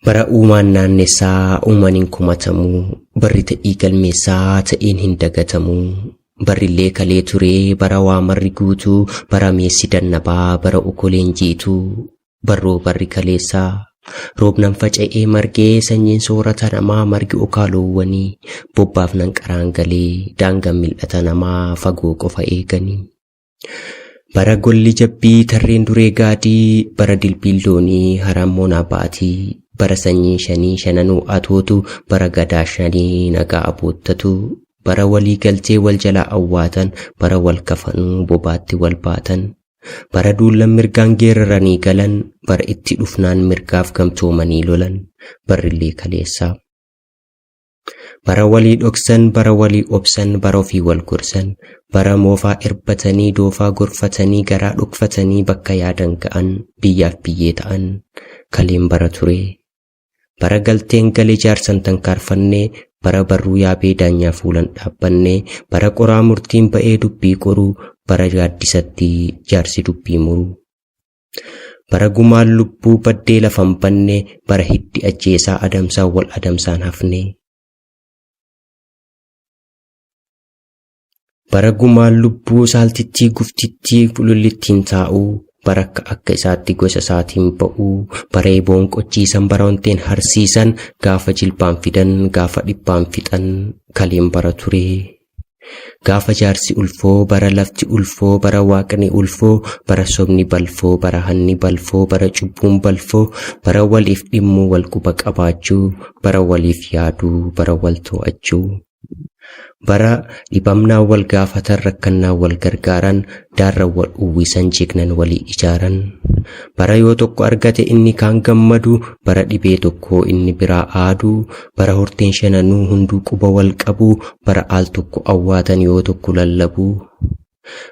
Bara uumaan naannessaa uumaniin kumatamuu, barri ta'ii galmeessaa ta'een hin dagatamuu. Barrillee kalee turee bara waamarri guutuu, bara meessi dannabaa bara okoleen jiituu. Barroo barri kaleessaa roobnan faca'ee margee sanyiin soorata namaa margi okaaloowwanii. Bobbaaf nan qaraan galee daangaan mil'ata namaa fagoo qofa eeganii. Bara golli jabbii tarreen duree gaadii, bara dilbiilloonii harammoo naabaatii. Bara sanyii shanii shananuu atootu, bara gadaa shanii nagaa aboottatu. Bara walii galtee wal jalaa awwaatan, bara wal kafanuu bobaatti wal baatan. Bara duullan mirgaan geeraranii galan, bara itti dhufnaan mirgaaf gamtoomanii lolan. Barrillee kaleessaa. Bara walii dhoksan, bara walii obsan, bara ofii wal gorsan. Bara moofaa irbatanii doofaa gorfatanii garaa dhokfatanii bakka yaadan ga'an, biyyaaf biyyee ta'an. Kaleen bara ture. Bara galteen galee jaarsan tankaarfannee, bara barruu yaabee daanyaa fuulan dhaabbannee. Bara qoraa murtiin ba'ee dubbii qoruu, bara gaaddisatti jaarsi dubbii muruu. Bara gumaan lubbuu baddee lafan bannee, bara hiddi ajjeesaa adamsaa wal adamsaan hafnee. Bara gumaan lubbuu saaltittii guftittii fulullittiin taa'uu, bara akka isaatti gosa isaatiin ba'uu. Bara eeboon qochiisan, bara wanteen harsiisan, gaafa jilbaan fidan gaafa dhibbaan fixan. Kaleen bara ture. Gaafa jaarsi ulfoo, bara lafti ulfoo, bara waaqni ulfoo, bara sobni balfoo, bara hanni balfoo, bara cubbuun balfoo. Bara waliif dhimmuu wal quba qabaachuu, bara waliif yaaduu, bara wal to'achuu. Bara dhibamnaa wal gaafatan rakkannaa wal gargaaran, daarra wal uwwisan jignan walii ijaaran. Bara yoo tokko argate inni kaan gammadu, bara dhibee tokko inni biraa aaduu. Bara horteen shananuu hunduu quba wal qabu, bara aal tokko awwaatan yoo tokko lallabuu.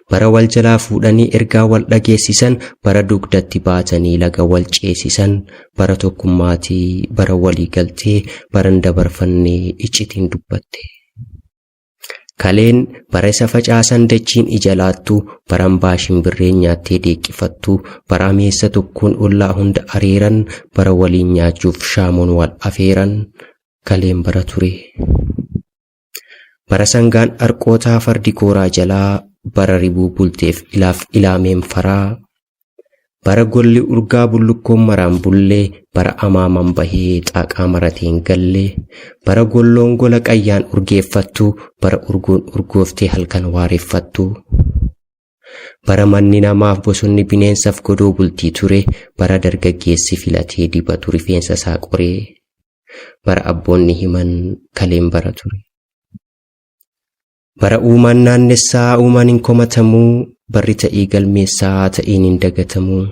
Bara wal jalaa fuudhanii ergaa wal dhageessisan, bara dugdatti baatanii laga wal ceesisan. Bara tokkummaatii, bara walii galtee, baran dabarfannee iccitiin dubbatte. Kaleen bara isa facaasan dachiin ija laattu, baran baashin birreen nyaattee deeqqifattu. Bara ameessa tokkoon ollaa hunda areeran, bara waliin nyaachuuf shaamoon wal afeeran. Kaleen bara ture. Bara sangaan arqootaa fardi kooraa jalaa, bara ribuu bulteef ilaaf ilaameen faraa. Bara golli urgaa bullukkoon maraan bullee, bara amaaman bahee xaaqaa marateen gallee. Bara golloon gola qayyaan urgeeffattu, bara urgoon urgooftee halkan waareeffattu. Bara manni namaaf bosonni bineensaaf godoo bultii ture, bara dargaggeessi filatee dibatu rifeensa isaa qoree. Bara abboonni himan kaleen bara ture. Bara uumaan naannessaa uumaan hin komatamuu, barri ta'ii galmeessaa ta'een hin dagatamuu.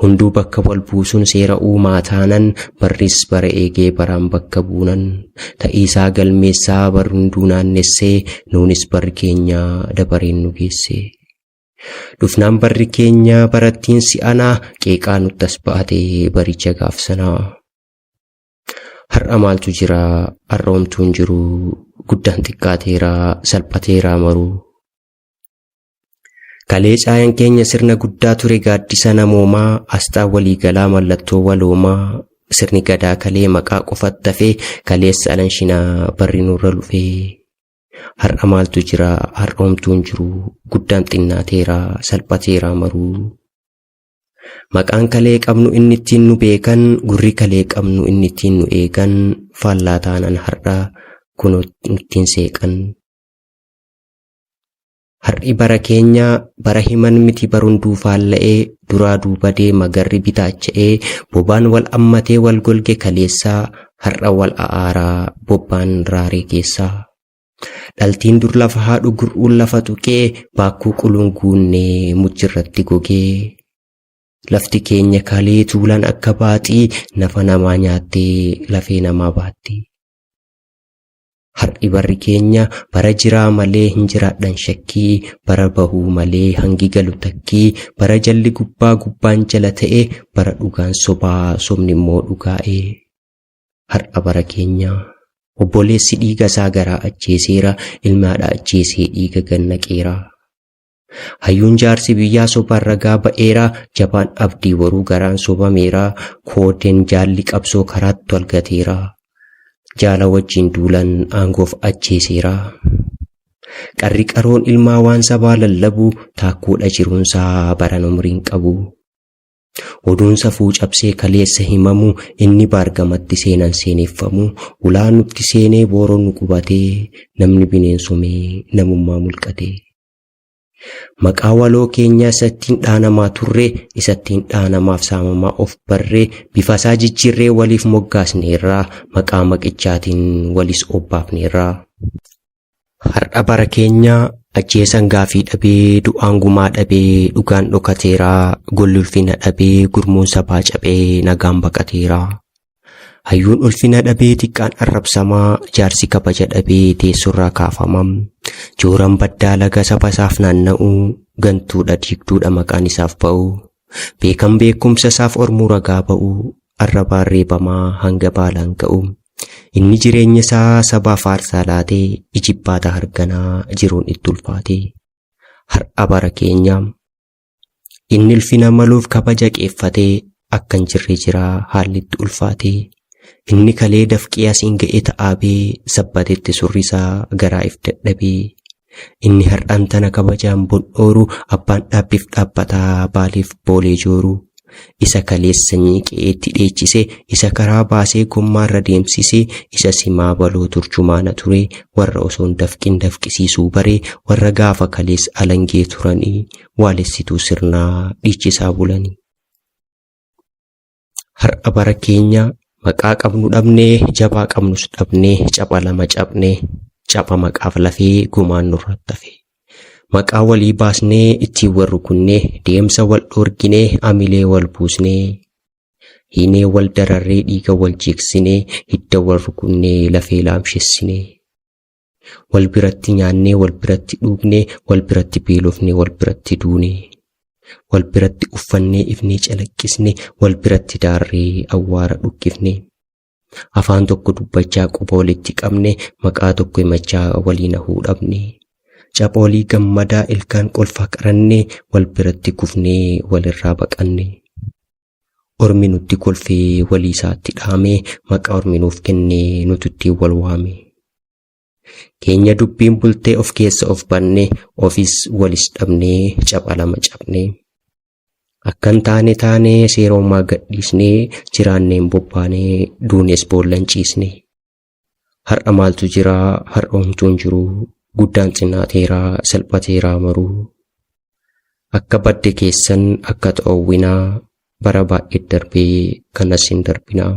Hunduu bakka wal buusuun seera uumaa taanan, barris bara eegee baraan bakka buunan. Ta'iisaa galmeessaa barri hunduu naannessee, nuunis barri keenya dabareen nu geesse. Dhufnaan barri keenya barattiin si'anaa, qeeqaa nuttas baatee baricha gaafsanaa. Har'a maaltu jira, har'oomtuun jiru, guddaan xiqqaateeraa, salphateeraa maruu. Kalee caayaan keenya sirna guddaa ture gaaddisa namoomaa, asxaa waliigalaa mallattoo waloomaa. Sirni gadaa kalee maqaa qofatti hafee, kaleessa alanshinaa barri nurra lufee. Har'a maaltu jira, har'oomtuun jiru, guddaan xinnaateeraa, salphateeraa maruu. Maqaan kalee qabnu inni ittiin nu beekan, gurri kalee qabnu inni ittiin nu eegan. Faallaa taanan har'a kunoo ittiin seeqan. Har'i bara keenya, bara himan miti barunduu faalla'ee. Duraa duuba deema garri bitaacha'ee, bobaan wal ammatee wal golge kaleessaa. Har'a wal a'aaraa bobbaan raaree keessaa. Dhaltiin dur lafa haadhu gur'uun lafa tuqee, baakkuu quluun guunnee mujjirratti gogee. Lafti keenya kalee tuulaan akka baaxii, nafa namaa nyaattee lafee namaa baatti. Har'i barri keenya bara jiraa malee hin jiraadhan shakkii, bara bahuu malee hangi galu takkii. Bara jalli gubbaa gubbaan jala ta'e, bara dhugaan sobaa sobni immoo dhugaa'ee. Har'a bara keenya obboleessi dhiiga isaa garaa ajjeeseera, ilmaadha ajjeesee dhiiga gannaqeera. Hayyuun jaarsi biyyaa sobaan ragaa ba'eera, jabaan abdii waruu garaan sobameera, koodeen jaalli qabsoo karaatti walgateera, jaala wajjin duulan aangoof ajjeeseera. Qarri qaroon ilmaa waan sabaa lallabu, taakkuudha jiruunsaa baran umriin qabu. Oduun safuu cabsee kaleessa himamu, inni baargamatti seenan seeneffamu, ulaan nutti seenee booroon nu qubatee, namni bineensumee namummaa mulqate. Maqaa waloo keenyaa isattiin dhaanamaa turre, isattiin dhaanamaaf saamamaa of barree, bifasaa jijjiirree waliif moggaasneerraa, maqaa maqichaatiin walis obbaafneerraa. Har'a bara keenyaa ajjeesan gaafii dhabee, du'aan gumaa dhabee, dhugaan dhokateeraa, golli ulfina dhabee, gurmuun sabaa cabee, nagaan baqateeraa. Hayyuun ulfina dhabee xiqqaan arrabsamaa, jaarsi kabaja dhabee teessurraa kaafamam. Jooran baddaa laga saba isaaf naanna'u, gantuudha diigduudha maqaan isaaf ba'u. Beekan beekumsa isaaf ormuu ragaa ba'u, arrabaan reebamaa hanga baalaan ga'u. Inni jireenya isaa sabaaf aarsaa laatee, ijibbaata harganaa jiruun itti ulfaate. Har'a bara keenya inni ulfina maluuf kabaja qeeffatee, akkan jirre jiraa haalli itti ulfaate. Inni kalee dafqee asiin ga'e ta'aabee, sabbatetti surrisaa garaa'if dadhabee. Inni har'aan tana kabajaan bondhooru, abbaan dhaabbiif dhaabbataa baaliif boolee jooru. Isa kaleessa sanyii qe'eetti dheechise, isa karaa baasee gommaarra deemsise, isa simaa baloo turjumaana ture, warra osoon dafqin dafqisiisuu baree, warra gaafa kaleessa alangee turanii, waalessituu sirnaa dhiichisaa bulanii. Har'a bara keenya maqaa qabnu dhabnee, jabaa qabnus dhabnee, capha lama cabnee, capha maqaaf lafee gumaan nurratti hafe. Maqaa walii baasnee ittiin wal rukunnee, deemsa wal dhoorginee, amilee wal buusnee, hiinee wal dararree dhiiga wal jiiksinee, hidda wal rukunnee lafee laamshessinee. Wal biratti nyaannee, wal biratti dhugnee, wal biratti beelofnee, wal biratti duunee. Wal biratti uffannee ifnee calaqqisne, wal biratti daarree awwaara dhukkifne. Afaan tokko dubbachaa quba walitti qabne, maqaa tokko himachaa waliin hahuu dhabne. Caphoolii gammadaa ilkaan qolfaa qarannee, wal biratti kufnee walirraa baqanne. Ormi nutti kolfee walii isaatti dhaamee, maqaa ormi nuuf kennee nututti wal waame. Keenya dubbiin bultee of keessa of banne, ofis walis dhabnee, capha lama cabne. Akkan taane seeroomaa gadhiisnee, jiraanneen bobbaanee, duunes boollan ciisne. Har'a maaltu jiraa, har'a homtuun jiruu, guddaan cinaateeraa, salphateeraa maruu. Akka badde keessan akka ta'owwinaa, bara baay'ee darbee kanas hin darbinaa.